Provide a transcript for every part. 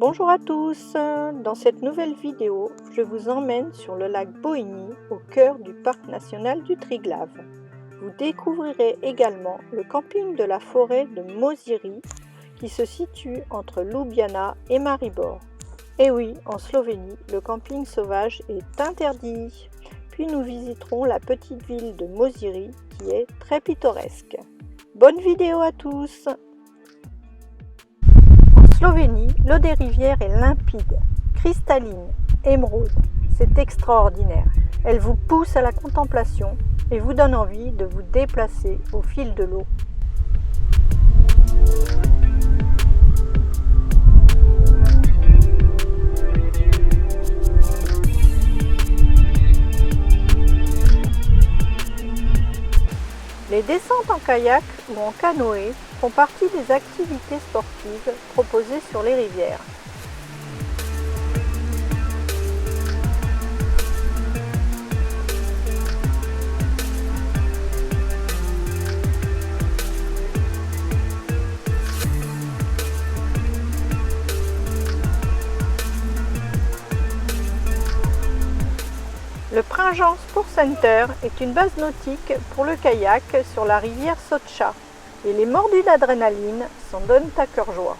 Bonjour à tous, dans cette nouvelle vidéo, je vous emmène sur le lac Bohigny au cœur du parc national du Triglav. Vous découvrirez également le camping de la forêt de Moziri qui se situe entre Ljubljana et Maribor. Et oui, en Slovénie, le camping sauvage est interdit. Puis nous visiterons la petite ville de Moziri qui est très pittoresque. Bonne vidéo à tous! Slovénie, l'eau des rivières est limpide, cristalline, émeraude. C'est extraordinaire. Elle vous pousse à la contemplation et vous donne envie de vous déplacer au fil de l'eau. Les descentes en kayak ou en canoë font partie des activités sportives proposées sur les rivières. Le Prinjans Sport Center est une base nautique pour le kayak sur la rivière Socha et les mordus d'adrénaline s'en donnent à cœur joie.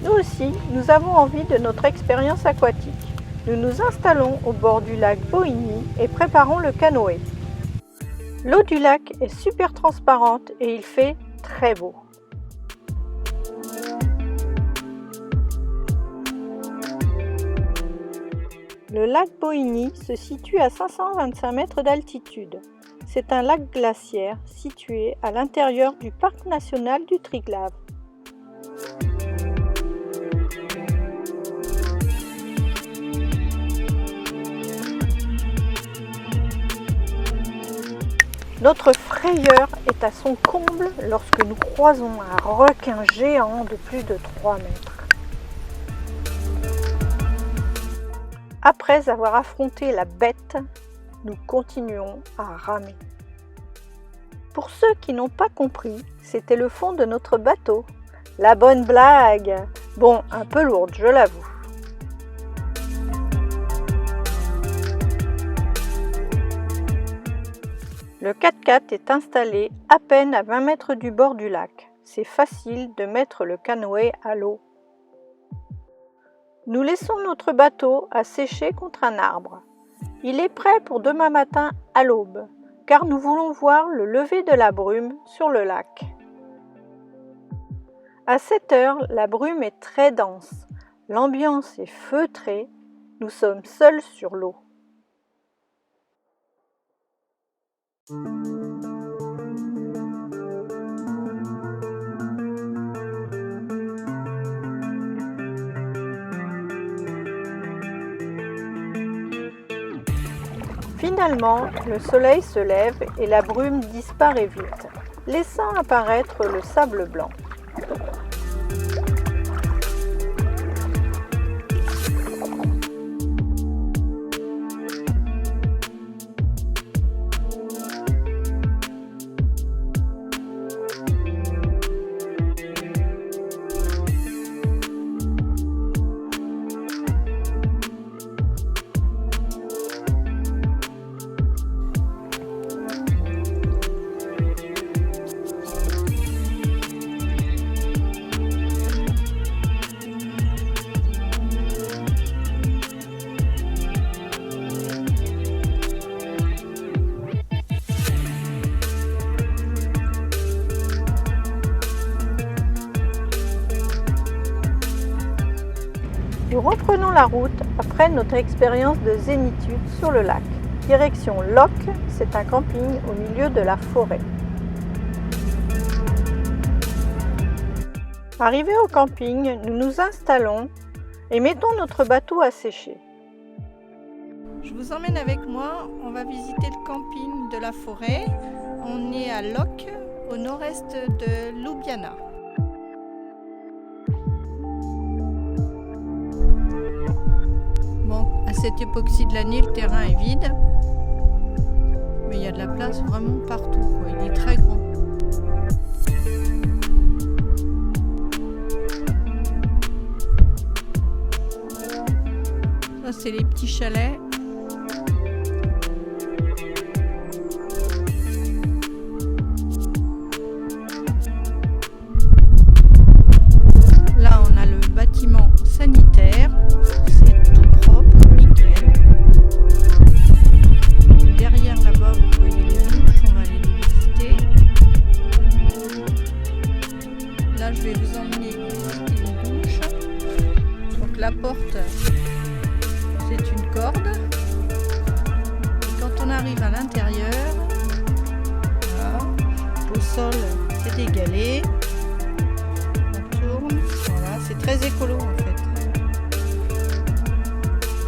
Nous aussi, nous avons envie de notre expérience aquatique. Nous nous installons au bord du lac Bohigny et préparons le canoë. L'eau du lac est super transparente et il fait très beau. Le lac Bohigny se situe à 525 mètres d'altitude. C'est un lac glaciaire situé à l'intérieur du parc national du Triglav. Notre frayeur est à son comble lorsque nous croisons un requin géant de plus de 3 mètres. Après avoir affronté la bête, nous continuons à ramer. Pour ceux qui n'ont pas compris, c'était le fond de notre bateau. La bonne blague! Bon, un peu lourde, je l'avoue. Le 4x4 est installé à peine à 20 mètres du bord du lac. C'est facile de mettre le canoë à l'eau. Nous laissons notre bateau à sécher contre un arbre. Il est prêt pour demain matin à l'aube, car nous voulons voir le lever de la brume sur le lac. À 7 heures, la brume est très dense. L'ambiance est feutrée. Nous sommes seuls sur l'eau. Finalement, le soleil se lève et la brume disparaît vite, laissant apparaître le sable blanc. Nous reprenons la route après notre expérience de zénitude sur le lac. Direction Lok, c'est un camping au milieu de la forêt. Arrivés au camping, nous nous installons et mettons notre bateau à sécher. Je vous emmène avec moi, on va visiter le camping de la forêt. On est à Lok, au nord-est de Ljubljana. cette époxy de l'année, le terrain est vide. Mais il y a de la place vraiment partout, quoi. Il est très grand. Ça, c'est les petits chalets. Là, on a le bâtiment sanitaire. C'est tout propre, nickel. Derrière, là-bas, vous voyez les douches. On va aller les visiter. Là, je vais vous emmener visiter une douche. Donc, la porte, c'est une corde. Et quand on arrive à l'intérieur, voilà, au sol, c'est des galets. On tourne. Voilà, c'est très écolo en fait.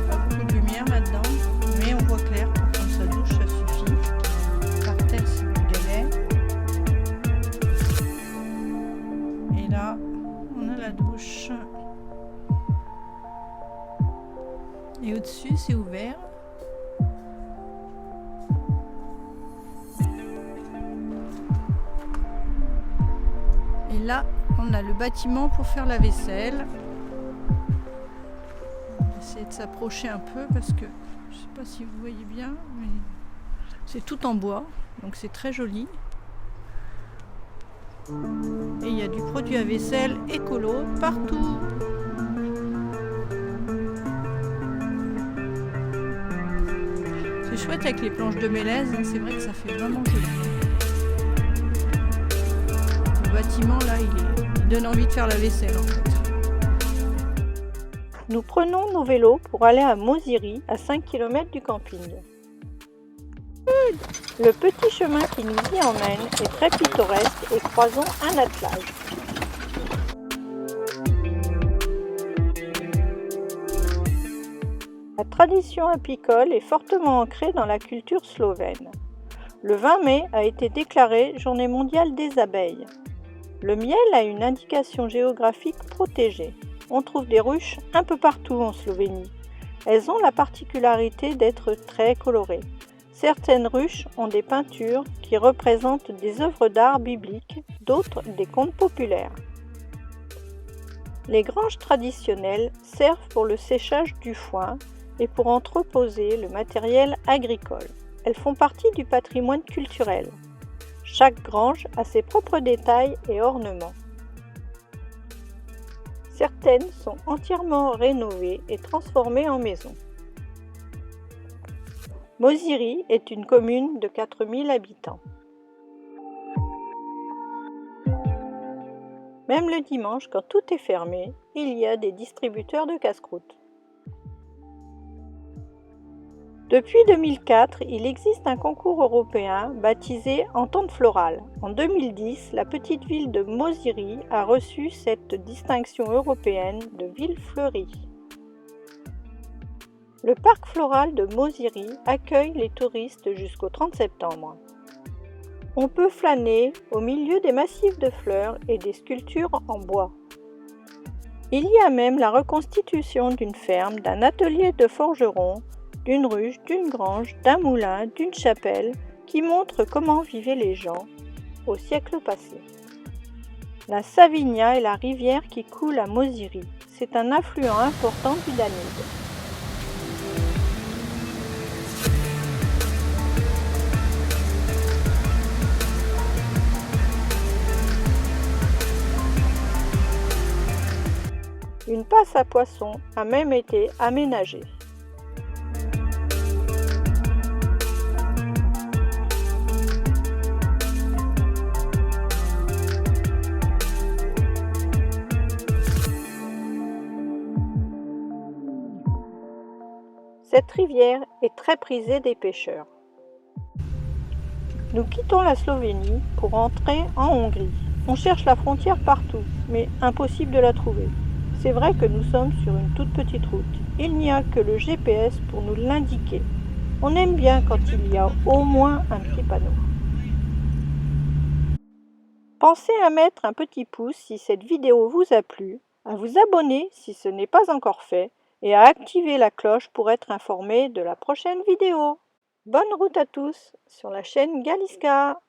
Pas beaucoup de lumière là-dedans, mais on voit clair. Pour prendre sa douche, ça suffit. Par terre, c'est du galet. Et là, on a la douche. Et au-dessus, c'est ouvert. Et là, on a le bâtiment pour faire la vaisselle. On va essayer de s'approcher un peu parce que je ne sais pas si vous voyez bien, mais c'est tout en bois, donc c'est très joli. Et il y a du produit à vaisselle écolo partout. C'est chouette avec les planches de mélèze, hein, c'est vrai que ça fait vraiment joli. Le bâtiment là, il donne envie de faire la vaisselle en fait. Nous prenons nos vélos pour aller à Moziry, à 5 km du camping. Le petit chemin qui nous y emmène est très pittoresque et croisons un attelage. La tradition apicole est fortement ancrée dans la culture slovène. Le 20 mai a été déclaré Journée mondiale des abeilles. Le miel a une indication géographique protégée. On trouve des ruches un peu partout en Slovénie. Elles ont la particularité d'être très colorées. Certaines ruches ont des peintures qui représentent des œuvres d'art bibliques, d'autres des contes populaires. Les granges traditionnelles servent pour le séchage du foin et pour entreposer le matériel agricole. Elles font partie du patrimoine culturel. Chaque grange a ses propres détails et ornements. Certaines sont entièrement rénovées et transformées en maisons. Moziry est une commune de 4000 habitants. Même le dimanche, quand tout est fermé, il y a des distributeurs de casse-croûtes. Depuis 2004, il existe un concours européen baptisé Entente Florale. En 2010, la petite ville de Moziry a reçu cette distinction européenne de ville fleurie. Le parc floral de Moziry accueille les touristes jusqu'au 30 septembre. On peut flâner au milieu des massifs de fleurs et des sculptures en bois. Il y a même la reconstitution d'une ferme, d'un atelier de forgeron, d'une ruche, d'une grange, d'un moulin, d'une chapelle qui montre comment vivaient les gens au siècle passé. La Savinja est la rivière qui coule à Moziry. C'est un affluent important du Danube. Une passe à poissons a même été aménagée. Cette rivière est très prisée des pêcheurs. Nous quittons la Slovénie pour entrer en Hongrie. On cherche la frontière partout, mais impossible de la trouver. C'est vrai que nous sommes sur une toute petite route. Il n'y a que le GPS pour nous l'indiquer. On aime bien quand il y a au moins un petit panneau. Pensez à mettre un petit pouce si cette vidéo vous a plu, à vous abonner si ce n'est pas encore fait, et à activer la cloche pour être informé de la prochaine vidéo. Bonne route à tous sur la chaîne Galiska.